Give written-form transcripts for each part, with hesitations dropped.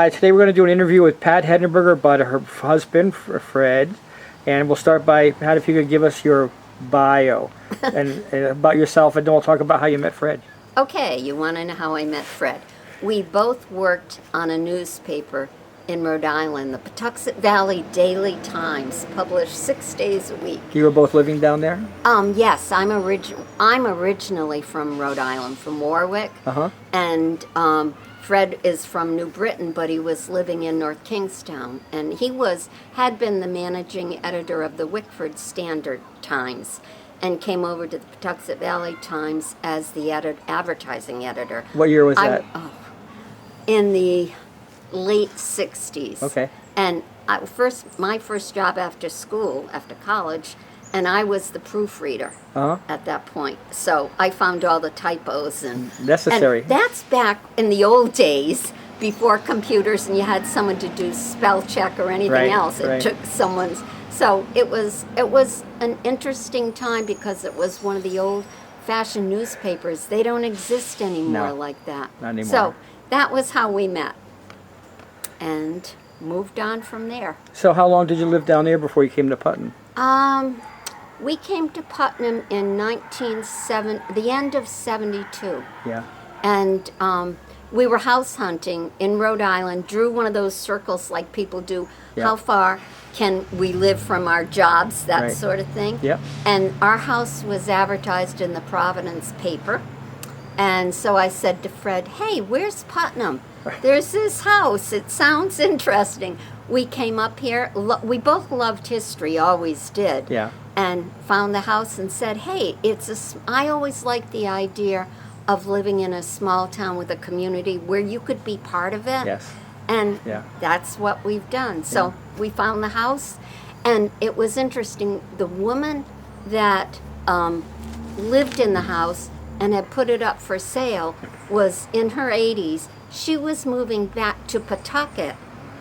Today we're going to do an interview with Pat Hedenberg about her husband, Fred. And we'll start by, Pat, if you could give us your bio and about yourself, and then we'll talk about how you met Fred. Okay, you want to know how I met Fred. We both worked on a newspaper in Rhode Island, the Patuxent Valley Daily Times, published 6 days a week. You were both living down there? Yes, I'm originally from Rhode Island, from Warwick. And Fred is from New Britain, but he was living in North Kingstown, and he had been the managing editor of the Wickford Standard Times, and came over to the Patuxent Valley Times as the advertising editor. What year was that? In the late 60s. Okay. And my first job after school, after college, and I was the proofreader at that point. So I found all the typos and necessary. And that's back in the old days, before computers, and you had someone to do spell check or anything else. It took someone's. So it was an interesting time because it was one of the old-fashioned newspapers. They don't exist anymore like that. Not anymore. So that was how we met, and moved on from there. So how long did you live down there before you came to Putnam? We came to Putnam in the end of 72. Yeah. And we were house hunting in Rhode Island, drew one of those circles like people do. Yeah. How far can we live from our jobs, that sort of thing. Yep. And our house was advertised in the Providence paper. And so I said to Fred, hey, where's Putnam? There's this house. It sounds interesting. We came up here. We both loved history, always did. Yeah. And found the house and said, hey, I always liked the idea of living in a small town with a community where you could be part of it. Yes. And that's what we've done. So we found the house, and it was interesting. The woman that lived in the house and had put it up for sale was in her 80s. She was moving back to Pawtucket.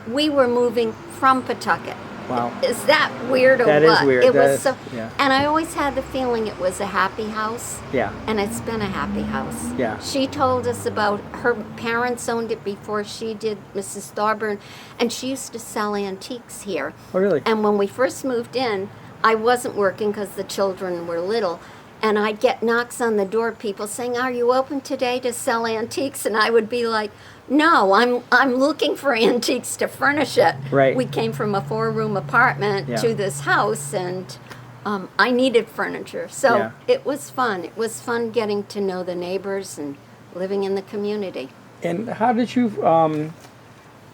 We were moving from Pawtucket. Wow. Is that weird or what? That is weird. It That was is, so, yeah. and I always had the feeling it was a happy house. Yeah. And it's been a happy house. Yeah. She told us about her parents owned it before she did, Mrs. Thorburn, and she used to sell antiques here. Oh, really? And when we first moved in, I wasn't working because the children were little. And I'd get knocks on the door, people saying, are you open today to sell antiques? And I would be like, no, I'm looking for antiques to furnish it. Right. We came from a 4-room apartment to this house, and I needed furniture. So it was fun. It was fun getting to know the neighbors and living in the community. And how did you,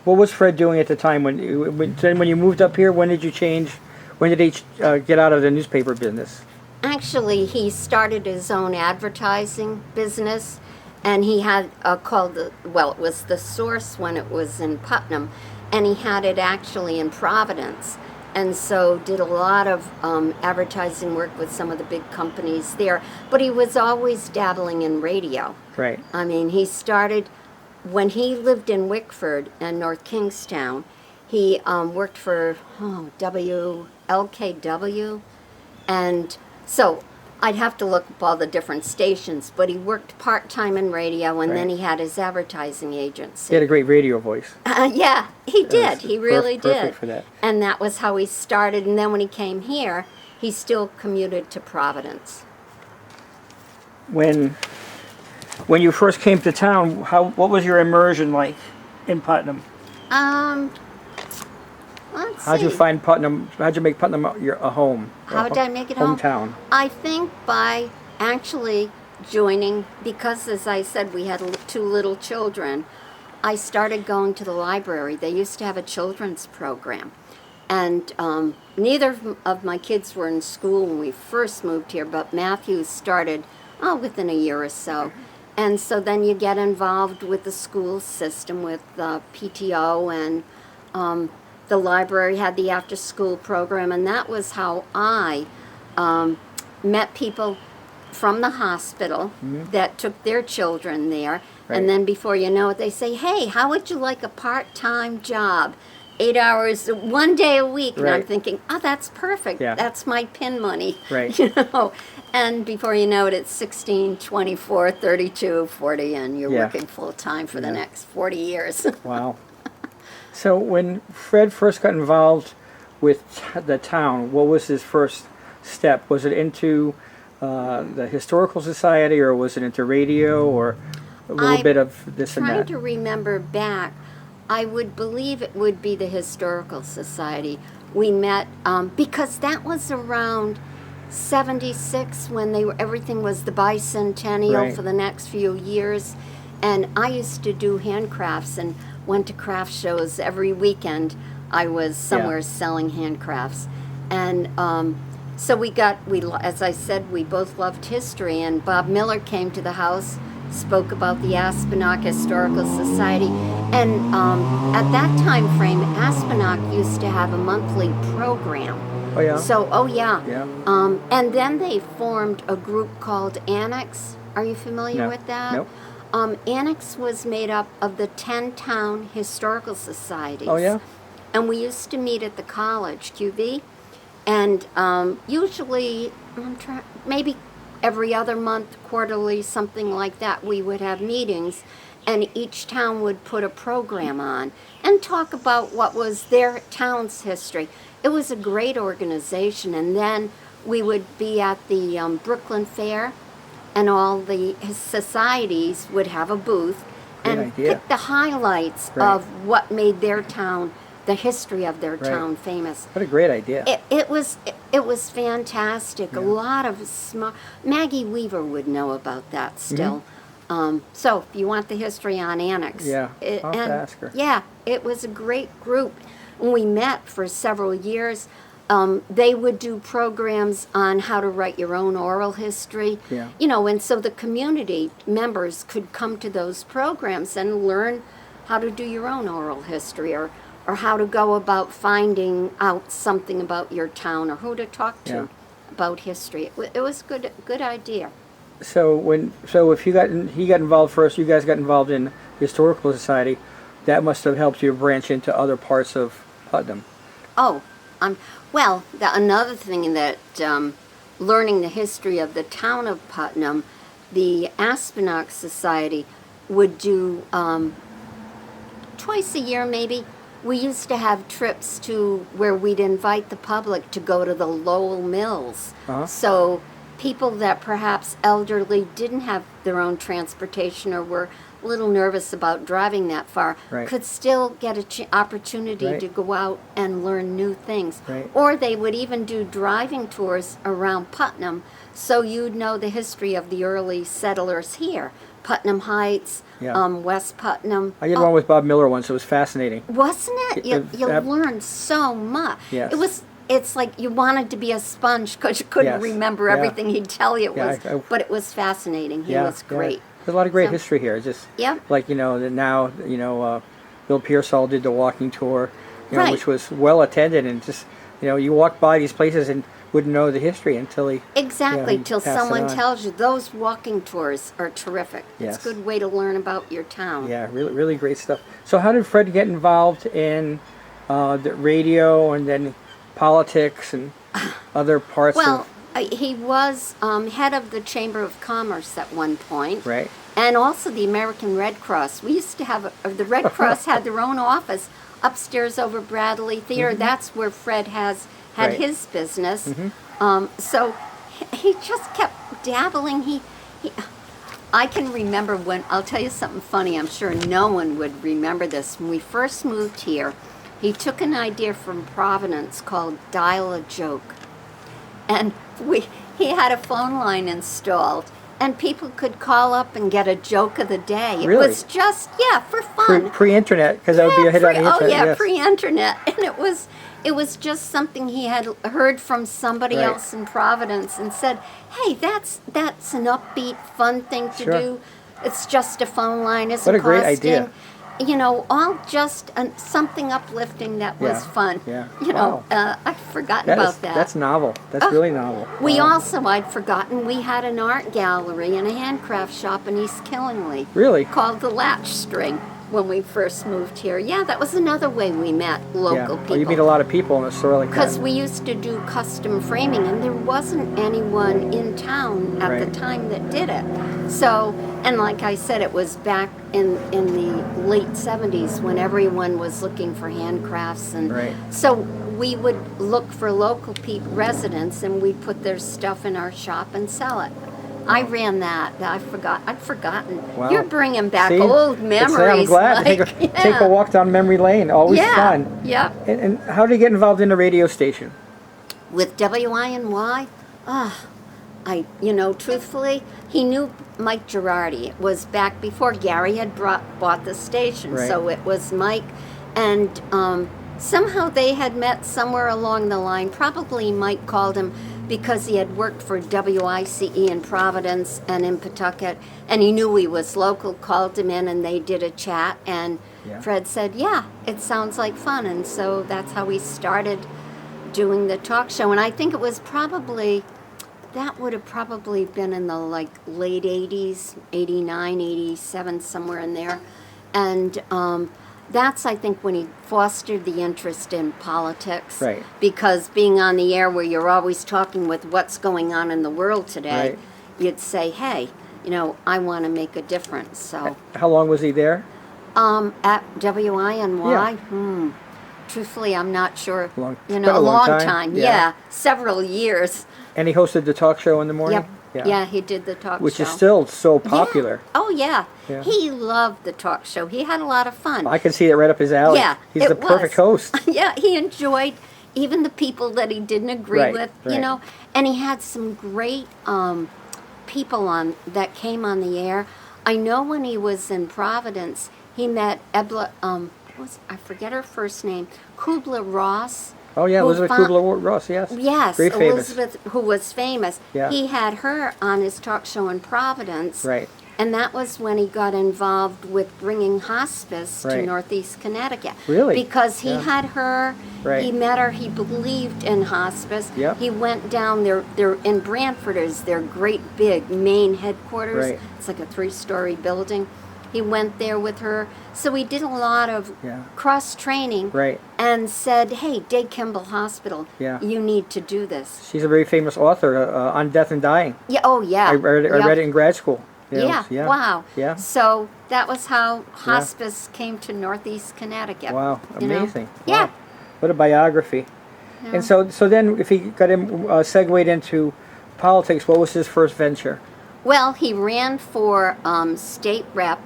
what was Fred doing at the time when you moved up here? When did you change, when did he get out of the newspaper business? Actually, he started his own advertising business, and he had it was The Source when it was in Putnam, and he had it actually in Providence, and so did a lot of advertising work with some of the big companies there, but he was always dabbling in radio. Right. I mean, he started, when he lived in Wickford and North Kingstown, he worked for WLKW, and so I'd have to look up all the different stations, but he worked part-time in radio, and then he had his advertising agency. He had a great radio voice. Yeah, he did. He really did. Perfect for that. And that was how he started. And then when he came here, he still commuted to Providence. When you first came to town, what was your immersion like in Putnam? Let's see. How'd you find Putnam? How'd you make Putnam a home? How did I make it home? Hometown. I think by actually joining, because as I said, we had 2 little children, I started going to the library. They used to have a children's program. And neither of my kids were in school when we first moved here, but Matthew started within a year or so. And so then you get involved with the school system, with PTO, and the library had the after-school program, and that was how I met people from the hospital that took their children there. Right. And then before you know it, they say, hey, how would you like a part-time job? 8 hours, 1 day a week. And I'm thinking, that's perfect. Yeah. That's my pin money. Right. You know? And before you know it, it's 16, 24, 32, 40, and you're working full-time for the next 40 years. Wow. So when Fred first got involved with the town, what was his first step? Was it into the historical society, or was it into radio, or a little I'm bit of this and Trying that? to remember back, I would believe it would be the Historical Society. We met because that was around 76 when everything was the bicentennial Right. for the next few years. And I used to do handcrafts and went to craft shows every weekend. I was somewhere selling handcrafts. And so as I said, we both loved history. And Bob Miller came to the house, spoke about the Aspenok Historical Society. And at that time frame, Aspenok used to have a monthly program. Oh yeah. So, oh yeah. Yeah. And then they formed a group called Annex. Are you familiar No. with that? Nope. Annex was made up of the 10 town historical societies. Oh yeah. And we used to meet at the college, QV, and usually, maybe every other month, quarterly, something like that, we would have meetings, and each town would put a program on and talk about what was their town's history. It was a great organization, and then we would be at the Brooklyn Fair, and all the societies would have a booth Great and idea. pick the highlights Right. of what made their town, the history of their Right. town famous. What a great idea. It was fantastic. A lot of smart. Maggie Weaver would know about that still. So if you want the history on Annex, Yeah, I'll have to ask her. Yeah, it was a great group. When we met for several years, they would do programs on how to write your own oral history. Yeah. And so the community members could come to those programs and learn how to do your own oral history, or how to go about finding out something about your town, or who to talk to Yeah. about history. It was good idea. So if he got involved first, you guys got involved in the historical society. That must have helped you branch into other parts of Putnam. Oh, another thing that learning the history of the town of Putnam, the Aspenok Society would do twice a year maybe. We used to have trips to where we'd invite the public to go to the Lowell Mills. Uh-huh. So people that perhaps elderly didn't have their own transportation or were a little nervous about driving that far Right. could still get an opportunity Right. to go out and learn new things. Right. Or they would even do driving tours around Putnam, so you'd know the history of the early settlers here. Putnam Heights, Yeah. West Putnam. I did one with Bob Miller once. It was fascinating. Wasn't it? You That- learned so much. Yes. It's like you wanted to be a sponge because you couldn't Yes. remember Yeah. everything he'd tell you. Yeah, But it was fascinating. He was great. There's a lot of great So- history here. Just Yep. like now Bill Pearsall did the walking tour, Right. which was well attended, and just you walk by these places and wouldn't know the history until he Exactly, till pass it someone on. tells you. Those walking tours are terrific. Yes. It's a good way to learn about your town. Yeah, really, really great stuff. So, how did Fred get involved in the radio and then politics and other parts Well, he was head of the Chamber of Commerce at one point. Right. And also the American Red Cross. We used to have, the Red Cross had their own office upstairs over Bradley Theater. That's where Fred had Right. his business. So he just kept dabbling. I can remember I'll tell you something funny. I'm sure no one would remember this. When we first moved here, he took an idea from Providence called Dial a Joke. And he had a phone line installed, and people could call up and get a joke of the day. It Really? was just, for fun. pre-internet, because that would be a hit on the internet. Oh yeah, yes. pre-internet. And it was just something he had heard from somebody Right. else in Providence and said, hey, that's an upbeat, fun thing to Sure. do. It's just a phone line. Isn't What a great costing. idea. All just something uplifting that was Yeah, fun. yeah. I've forgotten about that. That's novel. That's really novel. We Wow. also, I'd forgotten, we had an art gallery and a handcraft shop in East Killingly. Really? Called The Latch String. when we first moved here. Yeah, that was another way we met local people. Well, you meet a lot of people in a store like that. Because we used to do custom framing, and there wasn't anyone in town at the time that did it. So, and like I said, it was back in the late 70s when everyone was looking for handcrafts. And so we would look for local residents, and we'd put their stuff in our shop and sell it. I ran that. I'd forgotten. Wow. You're bringing back See? old memories. I'm glad. Mike. Take a walk down memory lane. Always fun. Yeah. And how did you get involved in the radio station? With WINY, truthfully, he knew Mike Girardi. It was back before Gary had bought the station. So it was Mike, and somehow they had met somewhere along the line. Probably Mike called him because he had worked for WICE in Providence and in Pawtucket, and he knew he was local, called him in, and they did a chat, and Fred said, yeah, it sounds like fun, and so that's how we started doing the talk show. And I think it was that would have probably been in the late 80s, 89, 87, somewhere in there, and that's, I think, when he fostered the interest in politics. Because being on the air where you're always talking with what's going on in the world today, you'd say, hey, I want to make a difference. So. How long was he there? At WINY? Truthfully, I'm not sure. A long time. Yeah. Several years. And he hosted the talk show in the morning? Yep. Yeah, he did the talk show. Which is still so popular. Yeah. Oh, yeah. He loved the talk show. He had a lot of fun. I can see it right up his alley. Yeah, He's the perfect host. Yeah, he enjoyed even the people that he didn't agree with, And he had some great people that came on the air. I know when he was in Providence, he met I forget her first name, Kubler-Ross. Oh, yeah, Elizabeth Kubler-Ross, yes. Yes, very famous. Elizabeth, who was famous. Yeah. He had her on his talk show in Providence. Right. And that was when he got involved with bringing hospice to Northeast Connecticut. Really? Because he had her, he met her, he believed in hospice. Yep. He went down there, in Brantford is their great big main headquarters. It's like a 3-story building. He went there with her. So we did a lot of cross-training and said, hey, Day Kimball Hospital, you need to do this. She's a very famous author on death and dying. Yeah. Oh, yeah. I read it in grad school. Wow. Yeah. So that was how hospice came to Northeast Connecticut. Wow, amazing. Wow. Yeah. What a biography. Yeah. And so then if he got segued into politics, what was his first venture? Well, he ran for state rep,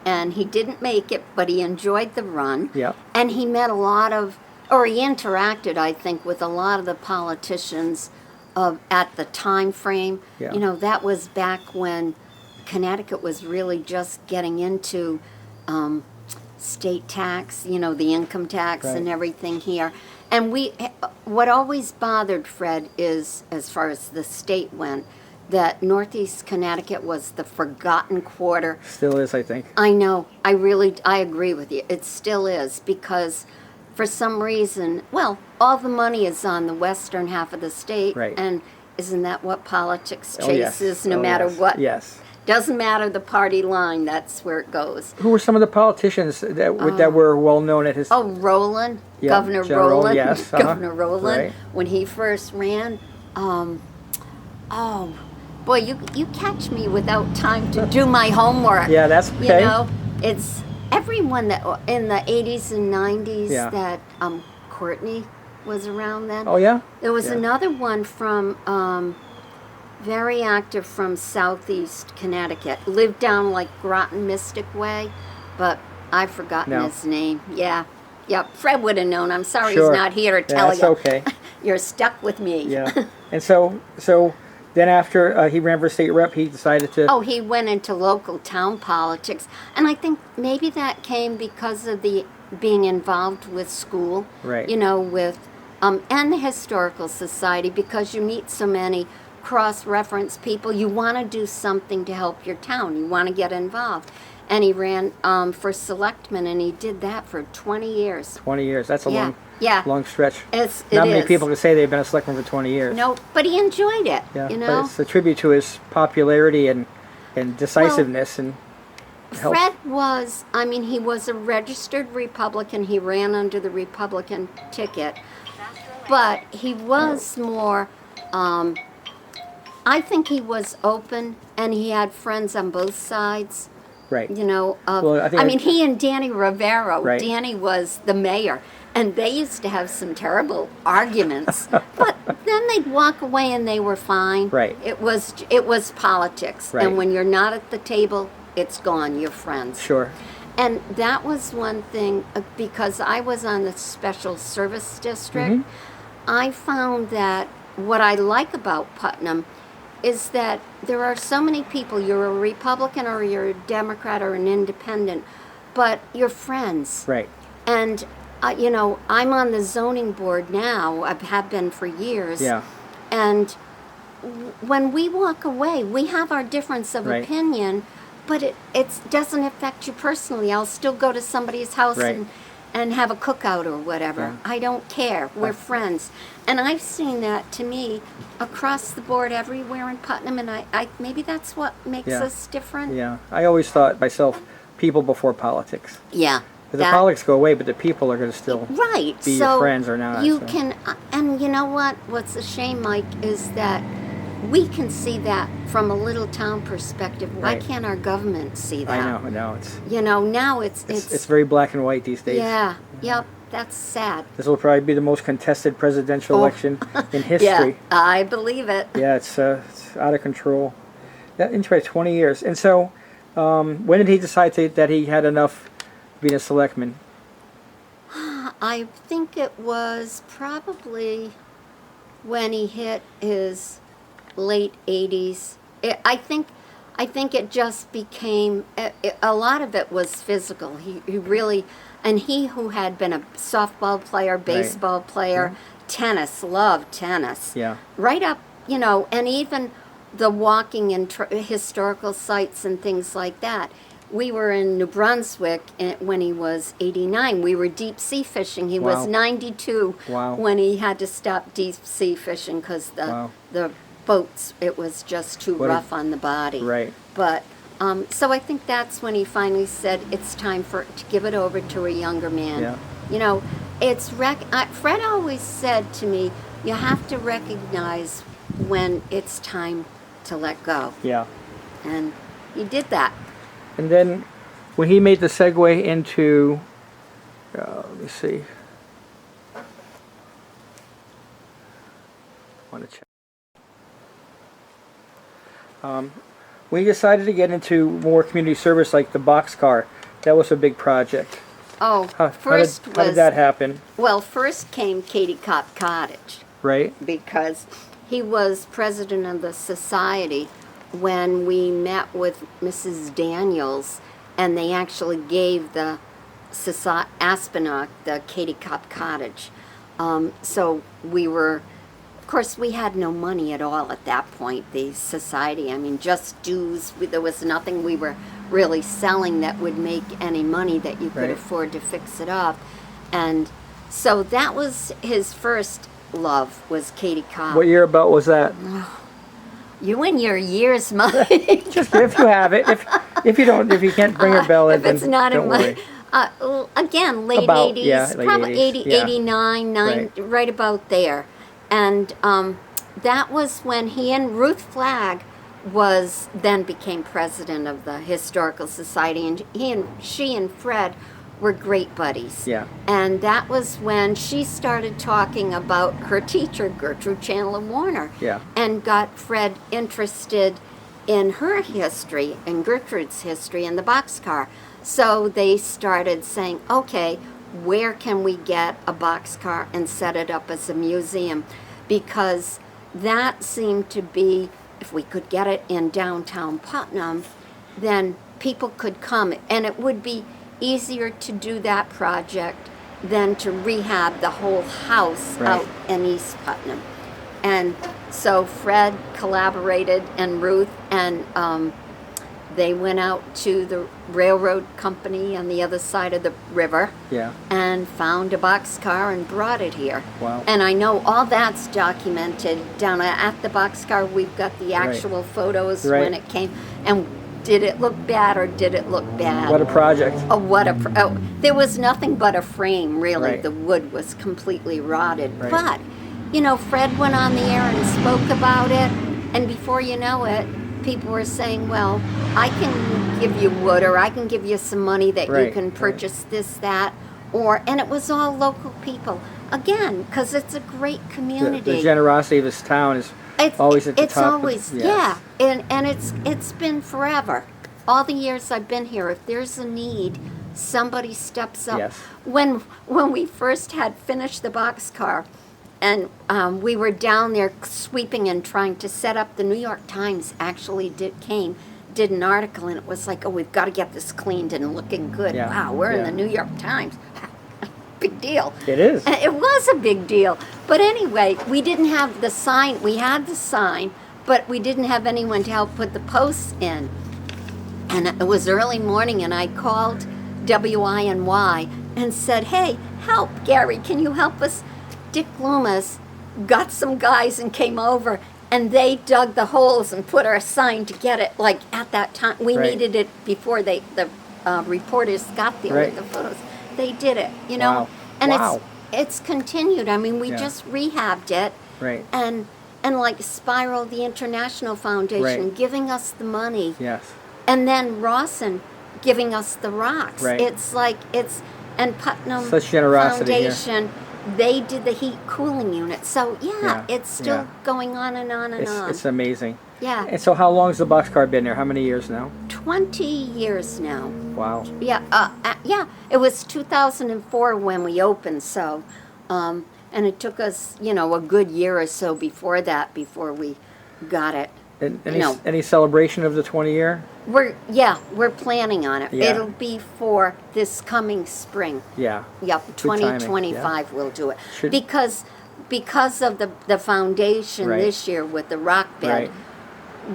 and he didn't make it, but he enjoyed the run. Yeah. And he met he interacted, I think, with a lot of the politicians at the time frame. Yeah. That was back when Connecticut was really just getting into state tax, the income tax and everything here. And what always bothered Fred is, as far as the state went, that Northeast Connecticut was the forgotten quarter. Still is, I think. I know. I agree with you. It still is, because for some reason, all the money is on the western half of the state. And isn't that what politics chases, no matter what? Yes. Doesn't matter the party line, that's where it goes. Who were some of the politicians that were well known at his... Oh, Rowland, Governor Rowland. Yes, Governor Rowland, when he first ran. Boy, you catch me without time to do my homework. Yeah, that's okay. It's everyone that in the 80s and 90s that Courtney was around then. Oh, yeah? There was another one from... very active from Southeast Connecticut. Lived down Groton Mystic Way, but I've forgotten his name. Yeah. Fred would have known. I'm sorry he's not here to tell you. That's okay. You're stuck with me. Yeah. And so then after he ran for state rep, he decided to... Oh, he went into local town politics. And I think maybe that came because of the being involved with school. Right. With and the Historical Society, because you meet so many cross-reference people. You want to do something to help your town. You want to get involved. And he ran for selectman, and he did that for 20 years. 20 years. That's a long stretch. Not many people can say they've been a selectman for 20 years. No, but he enjoyed it. Yeah, but it's a tribute to his popularity and decisiveness. help? Fred was, I mean, he was a registered Republican. He ran under the Republican ticket. But he was more, I think he was open, and he had friends on both sides. Right. You know, Well, I mean, he and Danny Rivero. Right. Danny was the mayor, and they used to have some terrible arguments. But then they'd walk away, and they were fine. Right. It was politics, Right. and when you're not at the table, it's gone. You're friends. Sure. And that was one thing, because I was on the special service district. I found that what I like about Putnam is that there are so many people. You're a Republican or you're a Democrat or an independent, but you're friends. Right. And, you know, I'm on the zoning board now. I have been for years. Yeah. And when we walk away, we have our difference of Right. opinion, but it doesn't affect you personally. I'll still go to somebody's house Right. and have a cookout or whatever. Yeah. I don't care. We're friends. And I've seen that, to me, across the board everywhere in Putnam, and I maybe that's what makes Yeah. us different. Yeah. I always thought myself, people before politics. Yeah. Because the politics go away, but the people are going to still Right. be so your friends or not. You so. can, and you know what? What's a shame, Mike, is that we can see that from a little town perspective. Why Right. can't our government see that? I know. It's You know, now it's very black and white these days. yeah, yep, that's sad. This will probably be the most contested presidential Oh. election in Yeah, history. I believe it. Yeah, it's out of control. That interesting, 20 years. And so, when did he decide that he had enough being a selectman? I think it was probably when he hit his late 80s. I think it just became, a lot of it was physical. He really, and he who had been a softball player, baseball player, tennis, loved tennis. Yeah. Right up, you know, and even the walking in historical sites and things like that. We were in New Brunswick when he was 89. We were deep sea fishing. He Wow. was 92 Wow. when he had to stop deep sea fishing because Wow. the boats, it was just too What a- rough on the body. Right. But so I think that's when he finally said it's time to give it over to a younger man. Yeah. You know, Fred always said to me, you have to recognize when it's time to let go. Yeah. And he did that. And then when he made the segue into, let me see. I want to check. We decided to get into more community service, like the boxcar. That was a big project. Oh, How first did that happen? well, first came Katie Cop Cottage. Right? Because he was president of the society when we met with Mrs. Daniels, and they actually gave the Aspinock the Katie Cop Cottage. So we were, of course, we had no money at all at that point, the society. I mean, just dues. There was nothing we were really selling that would make any money that you could Right. afford to fix it up. And so that was his first love, was Katie Cobb. What year about was that? You and your years, Mike. Just if you have it. If you can't bring your bell in, If it's then not don't in worry. my, again, late About, 80s, yeah, late probably 80s, 80, yeah. 89, 90, right about there. And that was when he and Ruth Flagg then became president of the Historical Society, and she and Fred were great buddies. Yeah. And that was when she started talking about her teacher, Gertrude Chandler Warner. Yeah. And got Fred interested in her history, in Gertrude's history, in the boxcar. So they started saying, okay, where can we get a boxcar and set it up as a museum? Because that seemed to be, if we could get it in downtown Putnam, then people could come, and it would be easier to do that project than to rehab the whole house Right. out in East Putnam. And so Fred collaborated, and Ruth, and they went out to the railroad company on the other side of the river Yeah. and found a boxcar and brought it here. Wow. And I know all that's documented down at the boxcar. We've got the actual photos Right. when it came. And did it look bad or did it look bad? What a project. There was nothing but a frame, really. Right. The wood was completely rotted. Right. But, Fred went on the air and spoke about it, and before you know it, people were saying, well, I can give you wood, or I can give you some money that you can purchase this, that, and it was all local people. Again, because it's a great community. The generosity of this town is always at the top. It's always, and it's been forever. All the years I've been here, if there's a need, somebody steps up. Yes. When we first had finished the boxcar, and we were down there sweeping and trying to set up, the New York Times actually did an article, and it was like, oh, we've got to get this cleaned and looking good. Yeah. Wow, we're in the New York Times. Big deal. It is. It was a big deal. But anyway, we didn't have the sign. We had the sign, but we didn't have anyone to help put the posts in. And it was early morning, and I called WINY and said, hey, help, Gary, can you help us? Dick Loomis got some guys and came over, and they dug the holes and put our sign to get it, like, at that time. We needed it before the reporters got there with the photos. They did it, Wow. and it's continued. I mean, we just rehabbed it, and like Spiral, the International Foundation, giving us the money, and then Rawson giving us the rocks. It's like and Putnam Such generosity Foundation. They did the heat cooling unit. So it's still going on and on and on. It's amazing. Yeah. And so how long has the boxcar been there? How many years now? 20 years now. Wow. Yeah. It was 2004 when we opened, so, and it took us, a good year or so before we got it. And any celebration of the 20-year? We're planning on it. Yeah. It'll be for this coming spring. Yeah. Yep, Good timing. 2025 we'll do it. Should- Because of the foundation this year with the rock bed,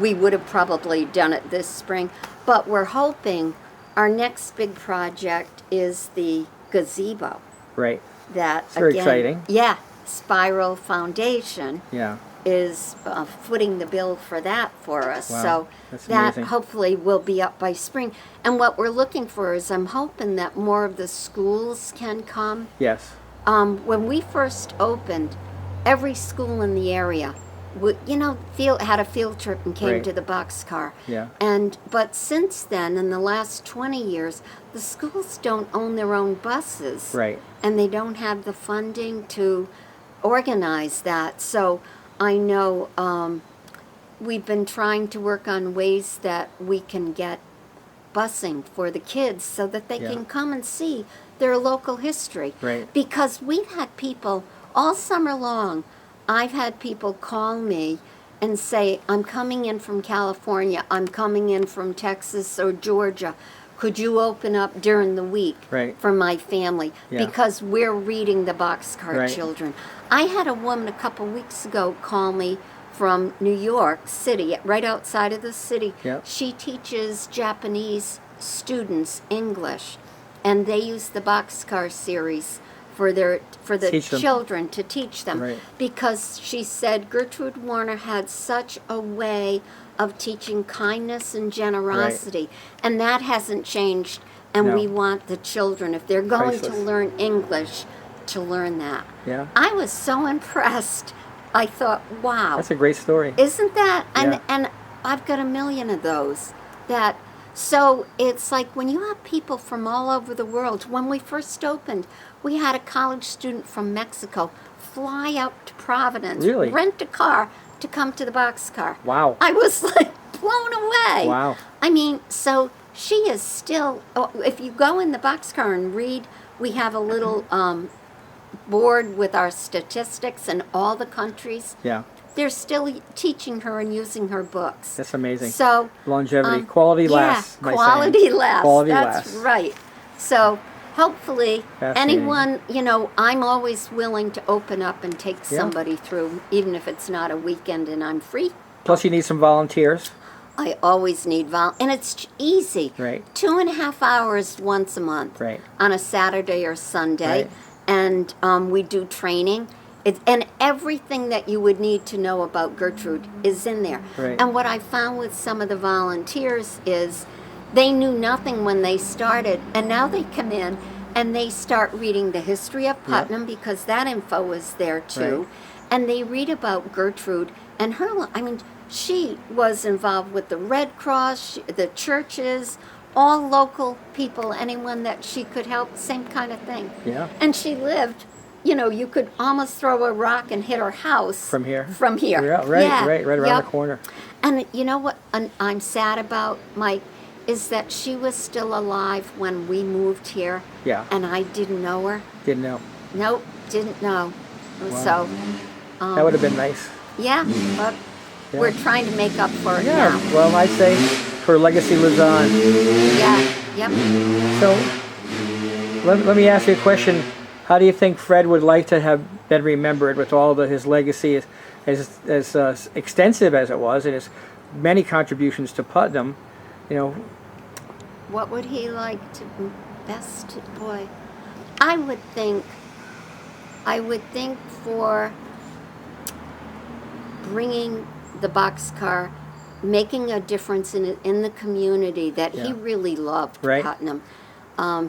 we would have probably done it this spring. But we're hoping our next big project is the gazebo. Right. That It's very exciting. Yeah, Spiral Foundation Yeah. is footing the bill for that for us. Wow, So that's that amazing. hopefully will be up by spring. And what we're looking for is I'm hoping that more of the schools can come. Yes. When we first opened, every school in the area had a field trip and came to the boxcar. Yeah. But since then, in the last 20 years, the schools don't own their own buses. Right. And they don't have the funding to organize that. So I know we've been trying to work on ways that we can get busing for the kids so that they can come and see their local history. Right. Because we've had people all summer long, I've had people call me and say, I'm coming in from California, I'm coming in from Texas or Georgia. Could you open up during the week for my family? Yeah. Because we're reading the Boxcar Children. I had a woman a couple weeks ago call me from New York City, right outside of the city. Yep. She teaches Japanese students English, and they use the Boxcar series for the children to teach them, because she said Gertrude Warner had such a way of teaching kindness and generosity, and that hasn't changed. And we want the children, if they're going to learn English, to learn that. Yeah. I was so impressed. I thought, wow. That's a great story. Isn't that? Yeah. And I've got a million of those. So it's like when you have people from all over the world. When we first opened, we had a college student from Mexico fly out to Providence, rent a car to come to the boxcar. Wow. I was like blown away. Wow. I mean, so she is still, if you go in the boxcar and read, we have a little board with our statistics and all the countries. Yeah. They're still teaching her and using her books. That's amazing. So longevity, quality lasts. Yeah, quality lasts. Quality That's lasts. right. So hopefully, Fascinating. anyone, I'm always willing to open up and take somebody through, even if it's not a weekend and I'm free. Plus, you need some volunteers. I always need and it's easy. Right. 2.5 hours once a month. Right. On a Saturday or Sunday. Right. And we do training. And everything that you would need to know about Gertrude is in there. Right. And what I found with some of the volunteers is they knew nothing when they started, and now they come in and they start reading the history of Putnam because that info is there too. Right. And they read about Gertrude and her, I mean, she was involved with the Red Cross, the churches, all local people, anyone that she could help, same kind of thing. Yeah. And she lived, you know, you could almost throw a rock and hit her house. From here? From here. Yeah, right, Yeah, right around yep. the corner. And you know what I'm sad about, Mike, is that she was still alive when we moved here. Yeah. And I didn't know her. Didn't know. Nope, didn't know. Wow. So. That would have been nice. Yeah, but Yeah. we're trying to make up for it Yeah, now. well, I say her legacy lives on. Yeah, yep. So, let me ask you a question. How do you think Fred would like to have been remembered with all his legacy as extensive as it was and his many contributions to Putnam? You know, What would he like to best? Boy, I would think for bringing the boxcar, making a difference in the community that he Yeah. really loved Right. Putnam.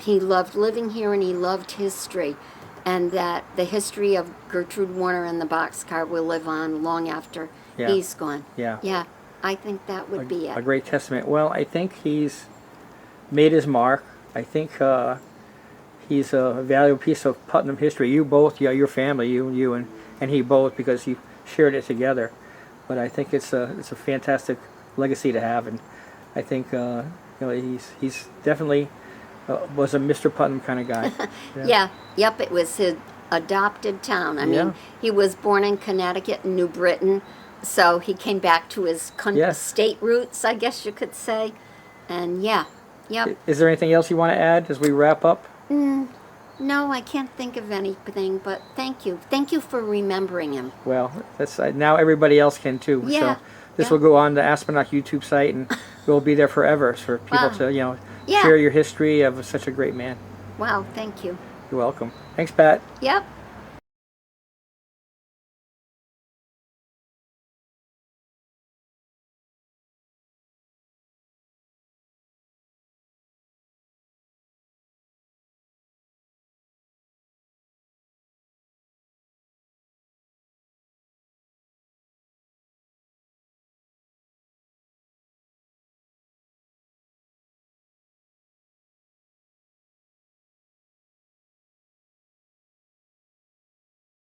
He loved living here and he loved history, and that the history of Gertrude Warner and the boxcar will live on long after Yeah. he's gone. Yeah. Yeah, I think that would be a it. great testament. Well, I think he's made his mark. I think he's a valuable piece of Putnam history. You both, your family, you and he both, because you shared it together. But I think it's a fantastic legacy to have, and I think he's definitely was a Mr. Putnam kind of guy. Yeah, yep, it was his adopted town. I mean, Yeah. he was born in Connecticut, New Britain, so he came back to his Yes. state roots, I guess you could say. And yeah, yep. Is there anything else you want to add as we wrap up? No, I can't think of anything, but thank you. Thank you for remembering him. Well, that's now everybody else can too. Yeah, So this yeah. will go on the Aspenach YouTube site, and will be there forever for people Wow. to Yeah. share your history of such a great man. Wow, thank you. You're welcome. Thanks, Pat. Yep.